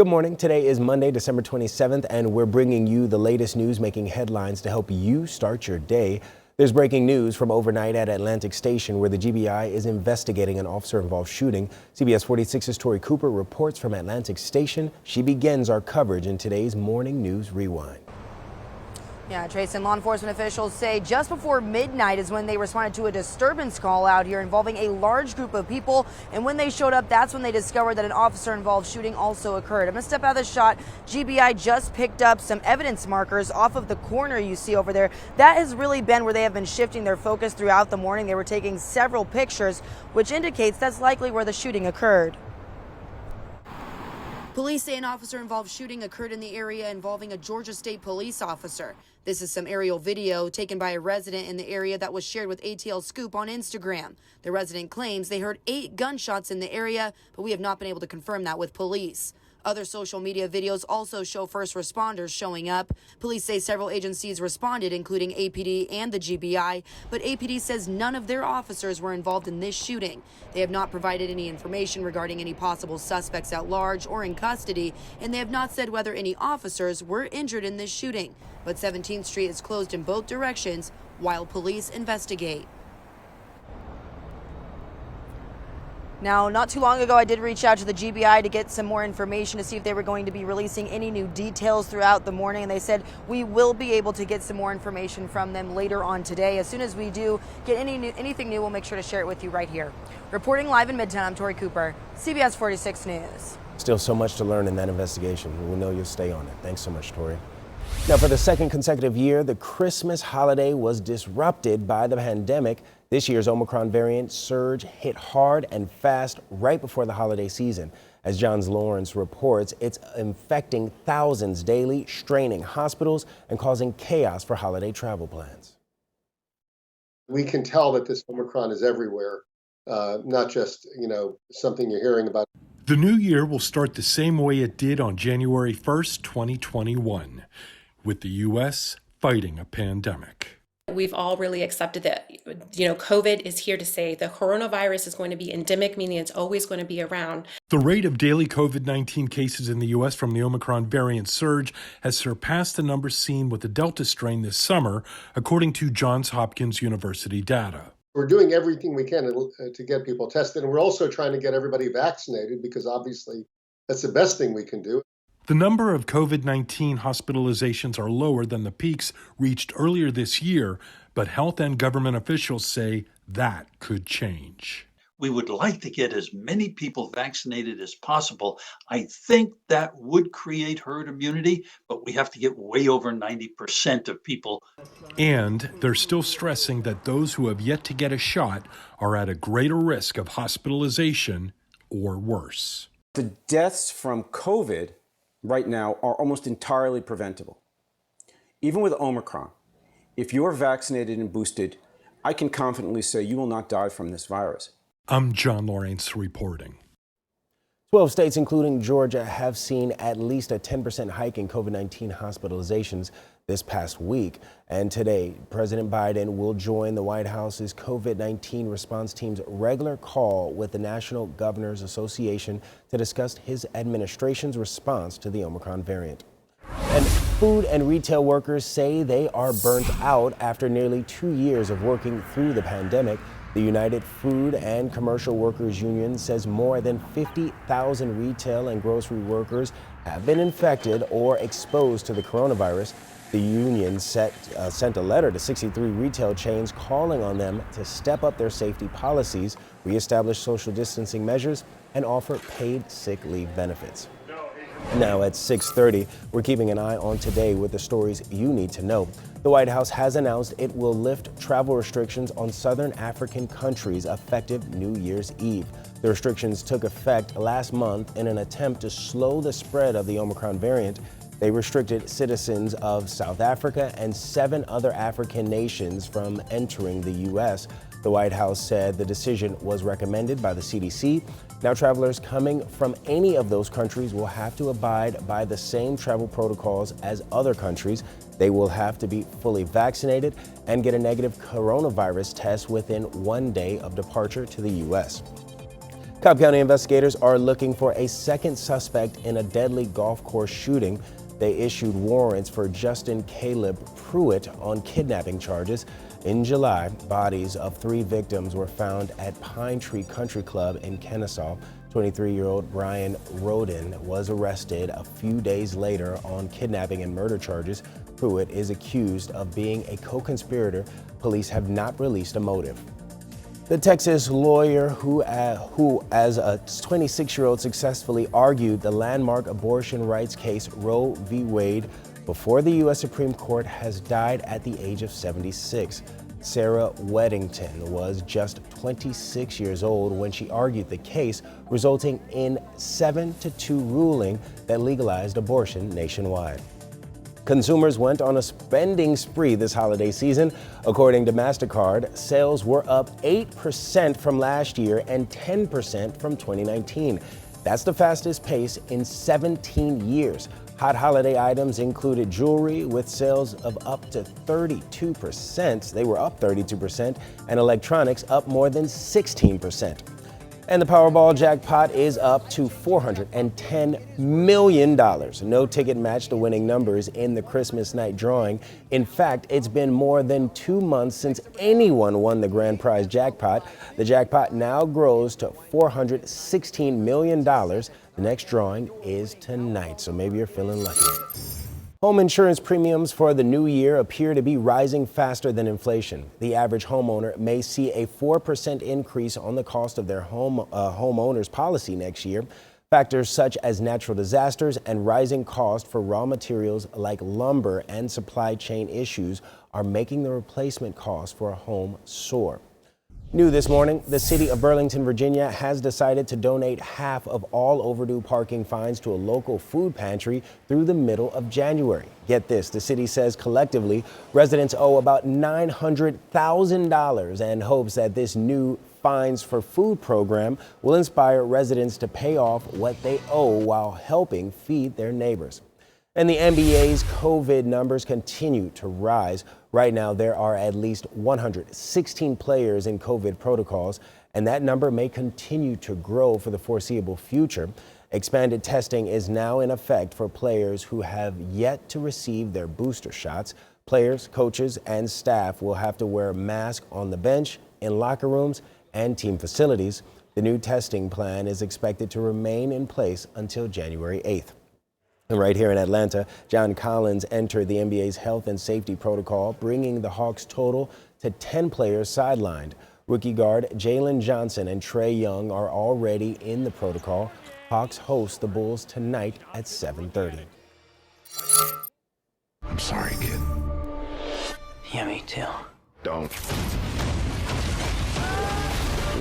Good morning. Today is Monday, December 27th, and we're bringing you the latest news making headlines to help you start your day. There's breaking news from overnight at Atlantic Station, where the GBI is investigating an officer-involved shooting. CBS 46's Tori Cooper reports from Atlantic Station. She begins our coverage in today's Morning News Rewind. Yeah, Trace, and law enforcement officials say just before midnight is when they responded to a disturbance call out here involving a large group of people. And when they showed up, that's when they discovered that an officer-involved shooting also occurred. I'm going to step out of the shot. GBI just picked up some evidence markers off of the corner you see over there. That has really been where they have been shifting their focus throughout the morning. They were taking several pictures, which indicates that's likely where the shooting occurred. Police say an officer-involved shooting occurred in the area involving a Georgia State police officer. This is some aerial video taken by a resident in the area that was shared with ATL Scoop on Instagram. The resident claims they heard 8 gunshots in the area, but we have not been able to confirm that with police. Other social media videos also show first responders showing up. Police say several agencies responded, including APD and the GBI, but APD says none of their officers were involved in this shooting. They have not provided any information regarding any possible suspects at large or in custody, and they have not said whether any officers were injured in this shooting. But 17th Street is closed in both directions while police investigate. Now, not too long ago, I did reach out to the GBI to get some more information to see if they were going to be releasing any new details throughout the morning. And they said we will be able to get some more information from them later on today. As soon as we do get anything new, we'll make sure to share it with you right here. Reporting live in Midtown, I'm Tori Cooper, CBS 46 News. Still so much to learn in that investigation. We know you'll stay on it. Thanks so much, Tori. Now, for the second consecutive year, the Christmas holiday was disrupted by the pandemic. This year's Omicron variant surge hit hard and fast right before the holiday season. As John Lawrence reports, it's infecting thousands daily, straining hospitals and causing chaos for holiday travel plans. We can tell that this Omicron is everywhere, not just, something you're hearing about. The new year will start the same way it did on January 1st, 2021, with the U.S. fighting a pandemic. We've all really accepted that, COVID is here to stay. The coronavirus is going to be endemic, meaning it's always going to be around. The rate of daily COVID-19 cases in the U.S. from the Omicron variant surge has surpassed the numbers seen with the Delta strain this summer, according to Johns Hopkins University data. We're doing everything we can to get people tested, and we're also trying to get everybody vaccinated because obviously that's the best thing we can do. The number of COVID-19 hospitalizations are lower than the peaks reached earlier this year, but health and government officials say that could change. We would like to get as many people vaccinated as possible. I think that would create herd immunity, but we have to get way over 90% of people. And they're still stressing that those who have yet to get a shot are at a greater risk of hospitalization or worse. The deaths from COVID right now are almost entirely preventable. Even with Omicron, if you're vaccinated and boosted, I can confidently say you will not die from this virus. I'm John Lawrence reporting. 12 states, including Georgia, have seen at least a 10% hike in COVID-19 hospitalizations this past week. And today, President Biden will join the White House's COVID-19 response team's regular call with the National Governors Association to discuss his administration's response to the Omicron variant. And food and retail workers say they are burnt out after nearly 2 years of working through the pandemic. The United Food and Commercial Workers Union says more than 50,000 retail and grocery workers have been infected or exposed to the coronavirus. The union sent a letter to 63 retail chains calling on them to step up their safety policies, reestablish social distancing measures, and offer paid sick leave benefits. Now at 6:30, we're keeping an eye on today with the stories you need to know. The White House has announced it will lift travel restrictions on southern African countries effective New Year's Eve. The restrictions took effect last month in an attempt to slow the spread of the Omicron variant. They restricted citizens of South Africa and 7 other African nations from entering the U.S. The White House said the decision was recommended by the CDC. Now, travelers coming from any of those countries will have to abide by the same travel protocols as other countries. They will have to be fully vaccinated and get a negative coronavirus test within 1 day of departure to the U.S. Cobb County investigators are looking for a second suspect in a deadly golf course shooting. They issued warrants for Justin Caleb Pruitt on kidnapping charges. In July, bodies of 3 victims were found at Pine Tree Country Club in Kennesaw. 23-year-old Brian Roden was arrested a few days later on kidnapping and murder charges. Pruitt is accused of being a co-conspirator. Police have not released a motive. The Texas lawyer who as a 26-year-old successfully argued the landmark abortion rights case Roe v. Wade before the U.S. Supreme Court has died at the age of 76. Sarah Weddington was just 26 years old when she argued the case, resulting in 7-2 ruling that legalized abortion nationwide. Consumers went on a spending spree this holiday season. According to MasterCard, sales were up 8% from last year and 10% from 2019. That's the fastest pace in 17 years. Hot holiday items included jewelry with sales of up to 32%. They were up 32%, and electronics up more than 16%. And the Powerball jackpot is up to $410 million. No ticket matched the winning numbers in the Christmas night drawing. In fact, it's been more than 2 months since anyone won the grand prize jackpot. The jackpot now grows to $416 million. The next drawing is tonight, so maybe you're feeling lucky. Home insurance premiums for the new year appear to be rising faster than inflation. The average homeowner may see a 4% increase on the cost of their homeowner's policy next year. Factors such as natural disasters and rising cost for raw materials like lumber and supply chain issues are making the replacement cost for a home soar. New this morning, the city of Burlington, Virginia has decided to donate half of all overdue parking fines to a local food pantry through the middle of January. Get this, the city says collectively residents owe about $900,000 and hopes that this new Fines for Food program will inspire residents to pay off what they owe while helping feed their neighbors. And the NBA's COVID numbers continue to rise. Right now, there are at least 116 players in COVID protocols, and that number may continue to grow for the foreseeable future. Expanded testing is now in effect for players who have yet to receive their booster shots. Players, coaches, and staff will have to wear masks on the bench, in locker rooms, and team facilities. The new testing plan is expected to remain in place until January 8th. And right here in Atlanta, John Collins entered the NBA's health and safety protocol, bringing the Hawks' total to 10 players sidelined. Rookie guard Jalen Johnson and Trae Young are already in the protocol. Hawks host the Bulls tonight at 7:30. I'm sorry, kid. Yeah, me too. Don't.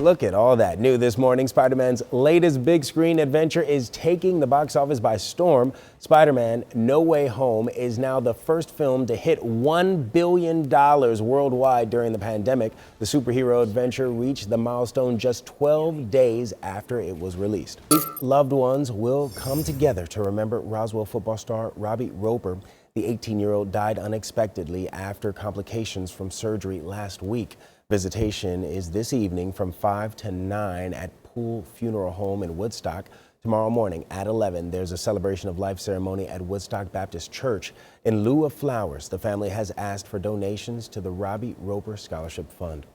Look at all that. New this morning, SpiderMan's latest big screen adventure is taking the box office by storm. SpiderMan No Way Home is now the first film to hit $1 billion worldwide during the pandemic. The superhero adventure reached the milestone just 12 days after it was released. Loved ones will come together to remember Roswell football star Robbie Roper. The 18-year-old died unexpectedly after complications from surgery last week. Visitation is this evening from 5 to 9 at Pool Funeral Home in Woodstock. Tomorrow morning at 11, there's a celebration of life ceremony at Woodstock Baptist Church. In lieu of flowers, the family has asked for donations to the Robbie Roper Scholarship Fund.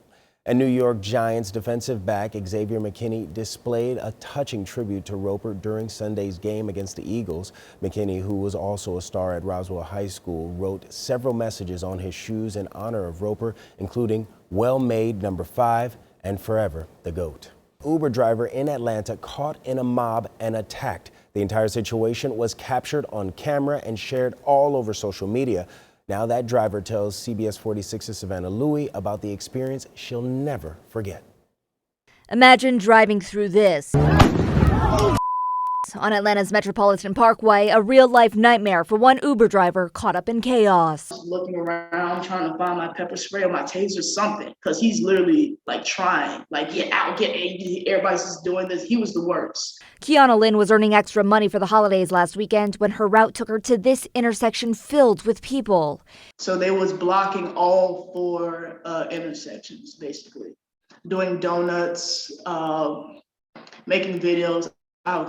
And New York Giants defensive back Xavier McKinney displayed a touching tribute to Roper during Sunday's game against the Eagles. McKinney, who was also a star at Roswell High School, wrote several messages on his shoes in honor of Roper, including "Well Made Number 5" and "Forever the GOAT." Uber driver in Atlanta caught in a mob and attacked. The entire situation was captured on camera and shared all over social media. Now that driver tells CBS 46's Savannah Louie about the experience she'll never forget. Imagine driving through this. On Atlanta's Metropolitan Parkway, a real-life nightmare for one Uber driver caught up in chaos. Looking around, trying to find my pepper spray or my taser, something, because he's literally like trying, like get out, get angry. Everybody's just doing this. He was the worst. Kiana Lynn was earning extra money for the holidays last weekend when her route took her to this intersection filled with people. So they was blocking all 4 intersections, basically, doing donuts, making videos. I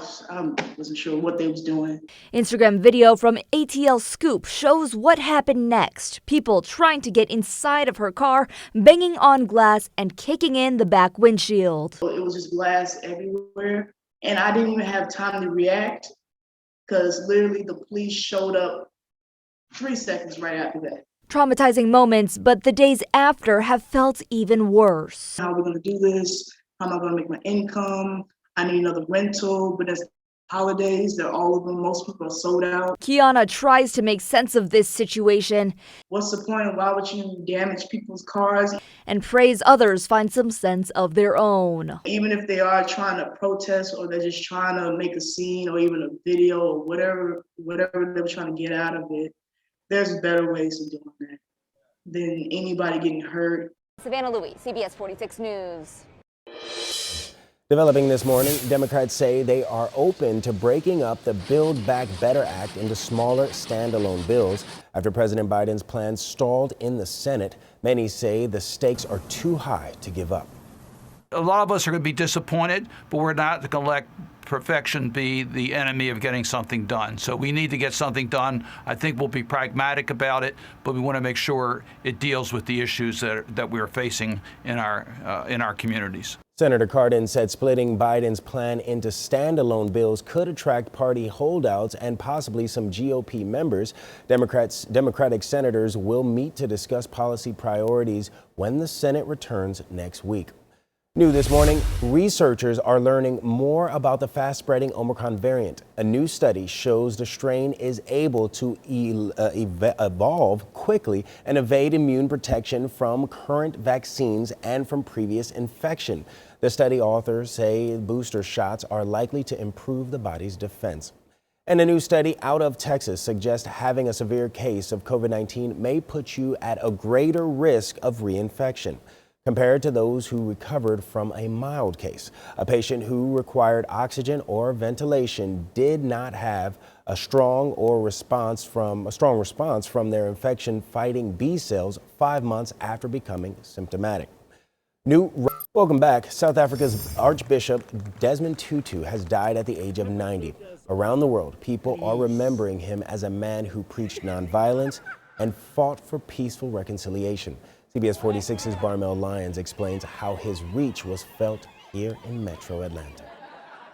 wasn't sure what they was doing. Instagram video from ATL Scoop shows what happened next. People trying to get inside of her car, banging on glass and kicking in the back windshield. It was just glass everywhere, and I didn't even have time to react because literally the police showed up 3 seconds right after that. Traumatizing moments, but the days after have felt even worse. How are we going to do this? How am I going to make my income? I need another rental, but as holidays, most people are sold out. Kiana tries to make sense of this situation. What's the point? Why would you damage people's cars? And prays others find some sense of their own. Even if they are trying to protest or they're just trying to make a scene or even a video or whatever they're trying to get out of it, there's better ways of doing that than anybody getting hurt. Savannah Louie, CBS 46 News. Developing this morning, Democrats say they are open to breaking up the Build Back Better Act into smaller standalone bills after President Biden's plans stalled in the Senate. Many say the stakes are too high to give up. A lot of us are going to be disappointed, but we're not going to let perfection be the enemy of getting something done. So we need to get something done. I think we'll be pragmatic about it, but we want to make sure it deals with the issues that we are facing in our communities. Senator Cardin said splitting Biden's plan into standalone bills could attract party holdouts and possibly some GOP members. Democratic senators will meet to discuss policy priorities when the Senate returns next week. New this morning, researchers are learning more about the fast-spreading Omicron variant. A new study shows the strain is able to evolve quickly and evade immune protection from current vaccines and from previous infection. The study authors say booster shots are likely to improve the body's defense. And a new study out of Texas suggests having a severe case of COVID-19 may put you at a greater risk of reinfection compared to those who recovered from a mild case. A patient who required oxygen or ventilation did not have a strong response from their infection-fighting B cells 5 months after becoming symptomatic. Welcome back. South Africa's Archbishop Desmond Tutu has died at the age of 90. Around the world, people are remembering him as a man who preached nonviolence and fought for peaceful reconciliation. CBS 46's Barmel Lyons explains how his reach was felt here in Metro Atlanta.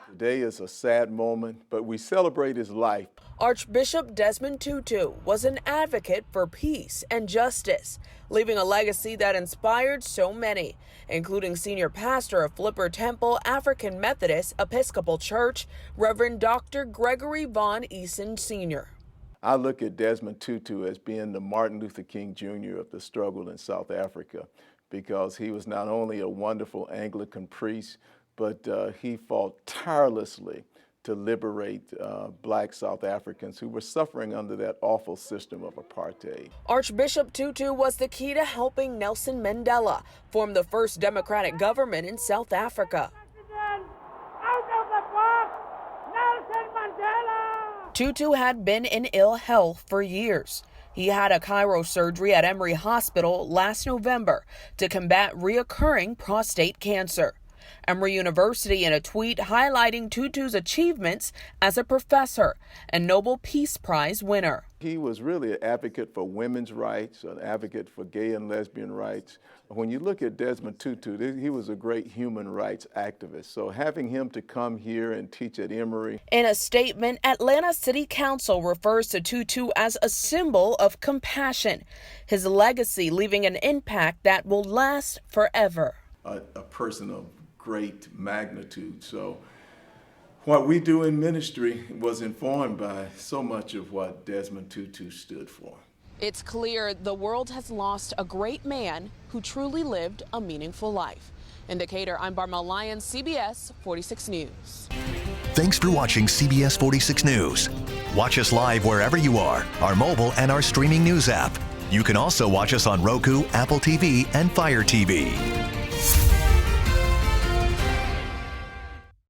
Today is a sad moment, but we celebrate his life. Archbishop Desmond Tutu was an advocate for peace and justice, leaving a legacy that inspired so many, including senior pastor of Flipper Temple African Methodist Episcopal Church, Reverend Dr. Gregory Von Eason Sr. I look at Desmond Tutu as being the Martin Luther King Jr. of the struggle in South Africa, because he was not only a wonderful Anglican priest, but he fought tirelessly to liberate Black South Africans who were suffering under that awful system of apartheid. Archbishop Tutu was the key to helping Nelson Mandela form the first democratic government in South Africa. Tutu had been in ill health for years. He had a chiro surgery at Emory Hospital last November to combat reoccurring prostate cancer. Emory University in a tweet highlighting Tutu's achievements as a professor and Nobel Peace Prize winner. He was really an advocate for women's rights, an advocate for gay and lesbian rights. When you look at Desmond Tutu, he was a great human rights activist. So having him to come here and teach at Emory. In a statement, Atlanta City Council refers to Tutu as a symbol of compassion, his legacy leaving an impact that will last forever. A person of great magnitude. So what we do in ministry was informed by so much of what Desmond Tutu stood for. It's clear the world has lost a great man who truly lived a meaningful life. Indicator, I'm Barmel Lyons, CBS 46 News. Thanks for watching CBS 46 News. Watch us live wherever you are, our mobile and our streaming news app. You can also watch us on Roku, Apple TV, and Fire TV.